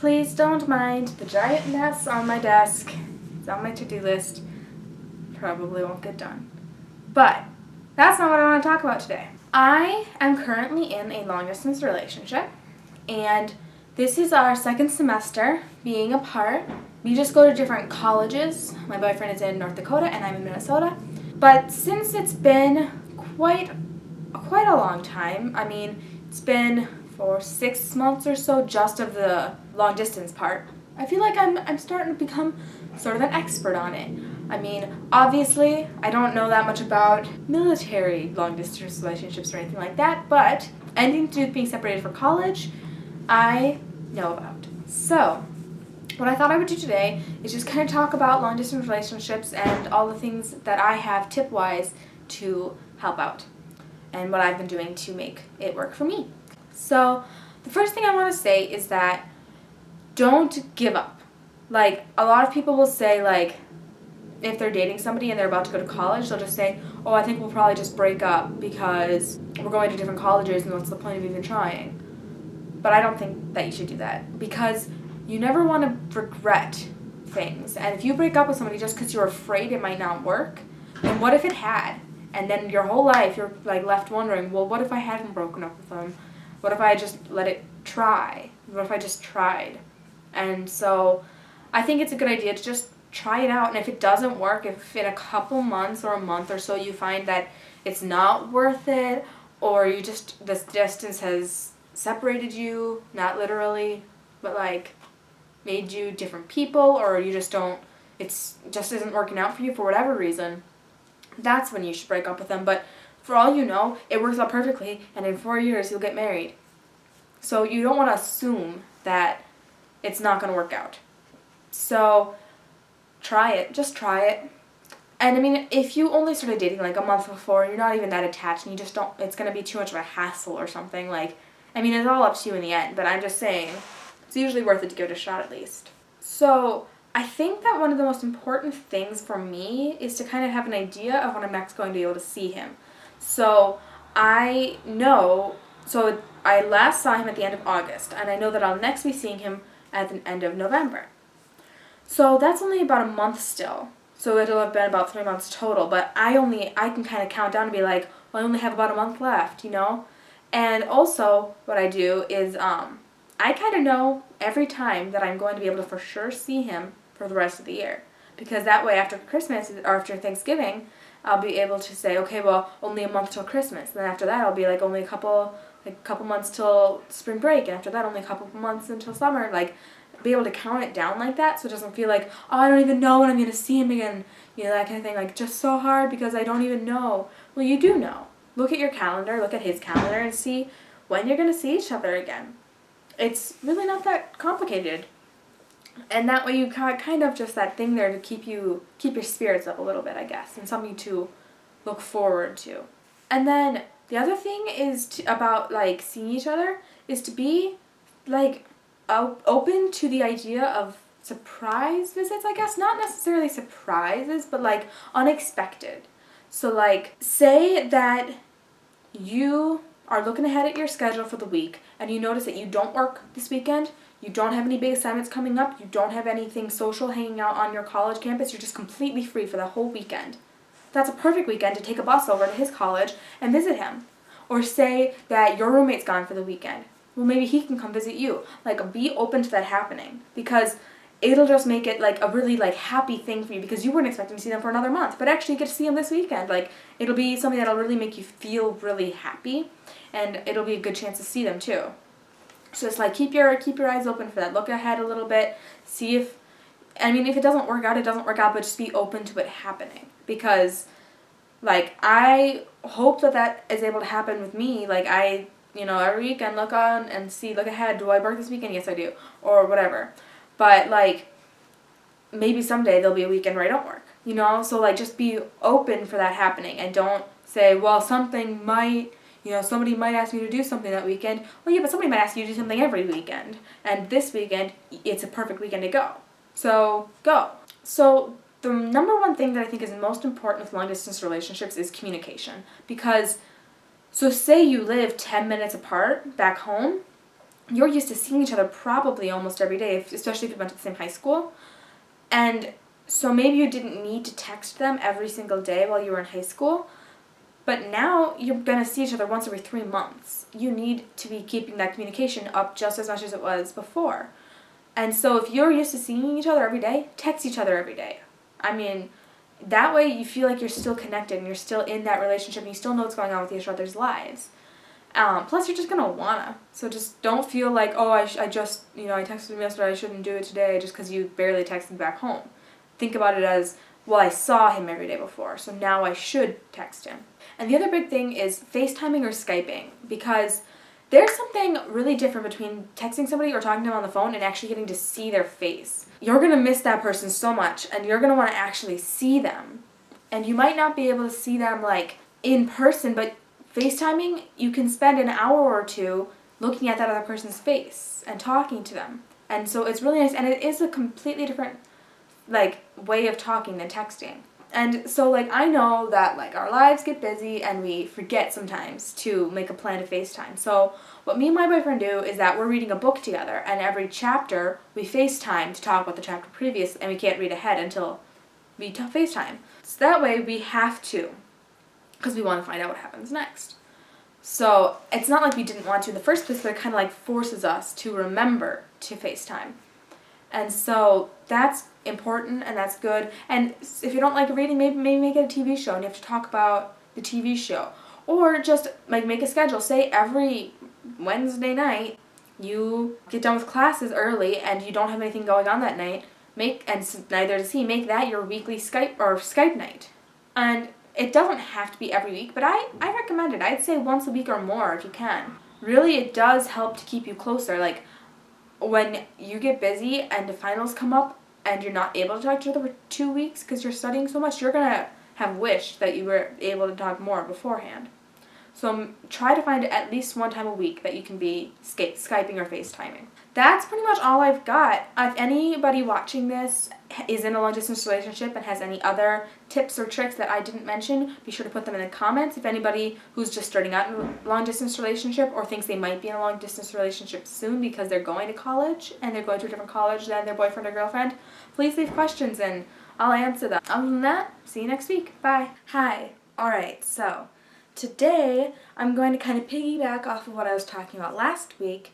Please don't mind the giant mess on my desk. It's on my to-do list. Probably won't get done. But that's not what I want to talk about today. I am currently in a long-distance relationship, and this is our second semester being apart. We just go to different colleges. My boyfriend is in North Dakota, and I'm in Minnesota. But since it's been quite a long time, I mean, it's been for 6 months or so just of the long-distance part, I feel like I'm starting to become sort of an expert on it. I mean, obviously, I don't know that much about military long-distance relationships or anything like that, but anything to do with being separated for college, I know about. So, what I thought I would do today is just kind of talk about long-distance relationships and all the things that I have tip-wise to help out, and what I've been doing to make it work for me. So, the first thing I want to say is that don't give up. Like, a lot of people will say, like, if they're dating somebody and they're about to go to college, they'll just say, oh, I think we'll probably just break up because we're going to different colleges and what's the point of even trying? But I don't think that you should do that, because you never want to regret things. And if you break up with somebody just because you're afraid it might not work, then what if it had? And then your whole life you're like left wondering, well, what if I hadn't broken up with them? What if I just let it try? What if I just tried? And so I think it's a good idea to just try it out, and if it doesn't work, if in a couple months or a month or so you find that it's not worth it, or you just, this distance has separated you, not literally, but like made you different people, or you just don't, it's just isn't working out for you for whatever reason, that's when you should break up with them. But for all you know, it works out perfectly, and in 4 years you'll get married. So you don't want to assume that it's not going to work out. So try it. Just try it. And I mean, if you only started dating like a month before, you're not even that attached, and you just don't, it's going to be too much of a hassle or something. Like, I mean, it's all up to you in the end, but I'm just saying, it's usually worth it to give it a shot at least. So I think that one of the most important things for me is to kind of have an idea of when I'm next going to be able to see him. So I last saw him at the end of August, and I know that I'll next be seeing him at the end of November. So that's only about a month still. So it'll have been about 3 months total, but I can kind of count down and be like, well, I only have about a month left, you know? And also what I do is I kind of know every time that I'm going to be able to for sure see him for the rest of the year. Because that way after Christmas or after Thanksgiving, I'll be able to say, okay, well, only a month till Christmas. Then after that, I'll be like only a couple months till spring break, and after that, only a couple months until summer. Like, be able to count it down like that, so it doesn't feel like, oh, I don't even know when I'm going to see him again, you know, that kind of thing, like, just so hard because I don't even know. Well, you do know. Look at your calendar, look at his calendar, and see when you're going to see each other again. It's really not that complicated. And that way you kind of just that thing there to keep your spirits up a little bit, I guess, and something to look forward to. And then the other thing is about, like, seeing each other is to be, like, open to the idea of surprise visits, I guess. Not necessarily surprises, but, like, unexpected. So, like, say that you are looking ahead at your schedule for the week, and you notice that you don't work this weekend, you don't have any big assignments coming up, you don't have anything social hanging out on your college campus, you're just completely free for the whole weekend. That's a perfect weekend to take a bus over to his college and visit him. Or say that your roommate's gone for the weekend. Well, maybe he can come visit you. Like, be open to that happening, because it'll just make it, like, a really, like, happy thing for you, because you weren't expecting to see them for another month, but actually you get to see them this weekend. Like, it'll be something that'll really make you feel really happy, and it'll be a good chance to see them, too. So it's like, keep your eyes open for that. Look ahead a little bit. See if it doesn't work out, it doesn't work out, but just be open to it happening. Because, like, I hope that is able to happen with me. Like, every weekend look on and look ahead. Do I work this weekend? Yes, I do. Or whatever. But, like, maybe someday there'll be a weekend where I don't work. You know? So, like, just be open for that happening. And don't say, well, somebody might ask me to do something that weekend. Well, yeah, but somebody might ask you to do something every weekend. And this weekend, it's a perfect weekend to go. So, go. So, the number one thing that I think is most important with long-distance relationships is communication. Because, so say you live 10 minutes apart back home, you're used to seeing each other probably almost every day, especially if you went to the same high school. And so maybe you didn't need to text them every single day while you were in high school, but now you're going to see each other once every 3 months. You need to be keeping that communication up just as much as it was before. And so if you're used to seeing each other every day, text each other every day. I mean, that way you feel like you're still connected and you're still in that relationship and you still know what's going on with each other's lives. Plus, you're just going to wanna. So just don't feel like, oh, I texted him yesterday, I shouldn't do it today just because you barely texted back home. Think about it as, well, I saw him every day before, so now I should text him. And the other big thing is Facetiming or Skyping, because there's something really different between texting somebody or talking to them on the phone and actually getting to see their face. You're going to miss that person so much, and you're going to want to actually see them. And you might not be able to see them, like, in person, but Facetiming, you can spend an hour or two looking at that other person's face and talking to them. And so it's really nice, and it is a completely different, like, way of talking than texting. And so, like, I know that, like, our lives get busy and we forget sometimes to make a plan to FaceTime. So what me and my boyfriend do is that we're reading a book together, and every chapter we FaceTime to talk about the chapter previous, and we can't read ahead until we FaceTime. So that way we have to, because we want to find out what happens next. So it's not like we didn't want to in the first place, but it kind of, like, forces us to remember to FaceTime. And so that's important and that's good. And if you don't like reading, maybe make it a TV show and you have to talk about the TV show. Or just, like, make a schedule. Say every Wednesday night you get done with classes early and you don't have anything going on that night. Neither does he. Make that your weekly Skype night. And it doesn't have to be every week, but I recommend it. I'd say once a week or more if you can. Really, it does help to keep you closer. Like, when you get busy and the finals come up and you're not able to talk to each other for 2 weeks because you're studying so much, you're going to have wished that you were able to talk more beforehand. So try to find at least one time a week that you can be Skyping or FaceTiming. That's pretty much all I've got. If anybody watching this is in a long-distance relationship and has any other tips or tricks that I didn't mention, be sure to put them in the comments. If anybody who's just starting out in a long-distance relationship or thinks they might be in a long-distance relationship soon because they're going to college and they're going to a different college than their boyfriend or girlfriend, please leave questions and I'll answer them. Other than that, see you next week. Bye. Hi. Alright, so today I'm going to kind of piggyback off of what I was talking about last week